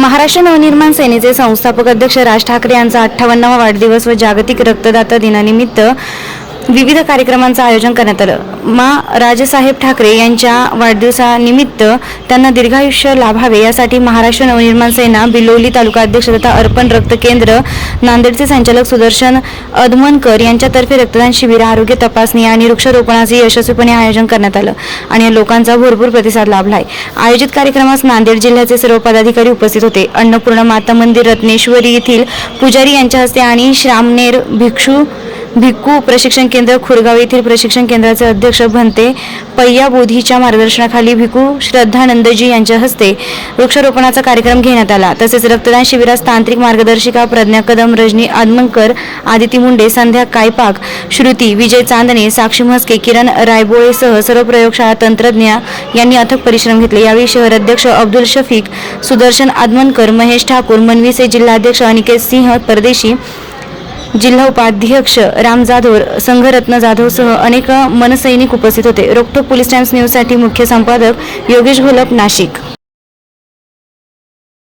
महाराष्ट्र नवनिर्माण सेनेचे संस्थापक अध्यक्ष राज ठाकरे यांचा 58वा वाढदिवस व जागतिक रक्तदाता दिनानिमित्त विविध कार्यक्रमांचं आयोजन करण्यात आलं। राजसाहेब ठाकरे यांच्या वाढदिवसानिमित्त त्यांना दीर्घायुष्य लाभावे यासाठी महाराष्ट्र नवनिर्माण सेना बिलोली तालुका अध्यक्ष तथा अर्पण रक्त केंद्र नांदेडचे संचालक सुदर्शन अदमनकर यांच्यातर्फे रक्तदान शिबिर, आरोग्य तपासणी आणि वृक्षारोपणाचे यशस्वीपणे आयोजन करण्यात आलं आणि लोकांचा भरपूर प्रतिसाद लाभला आहे। आयोजित कार्यक्रमास नांदेड जिल्ह्याचे सर्व पदाधिकारी उपस्थित होते। अन्नपूर्णा माता मंदिर रत्नेश्वरी येथील पुजारी यांच्या हस्ते आणि श्रामनेर भिक्खू प्रशिक्षण केंद्र खुरगाव येथील प्रशिक्षण केंद्राचे अध्यक्ष भंते पय्या बोधीच्या मार्गदर्शनाखाली भिक्खू श्रद्धानंदजी यांच्या हस्ते वृक्षारोपणाचा कार्यक्रम घेण्यात आला। तसेच रक्तदान शिबिरास तांत्रिक मार्गदर्शिका प्रज्ञा कदम, रजनी आदमनकर, आदिती मुंडे, संध्या कायपाक, श्रुती, विजय चांदणे, साक्षी म्हस्के, किरण रायबोळेसह सर्व प्रयोगशाळा तंत्रज्ञ यांनी अथक परिश्रम घेतले। यावेळी शहर अध्यक्ष अब्दुल शफीक, सुदर्शन आदमनकर, महेश ठाकूर, मनवीचे जिल्हाध्यक्ष अनिकेत सिंह परदेशी, जिल्हा उपाध्यक्ष राम जाधव, संघरत्न जाधव सह अनेक मनसैनिक उपस्थित होते। रोखोक पोलीस टाइम्स न्यूजसाठी मुख्य संपादक योगेश घोलप, नाशिक।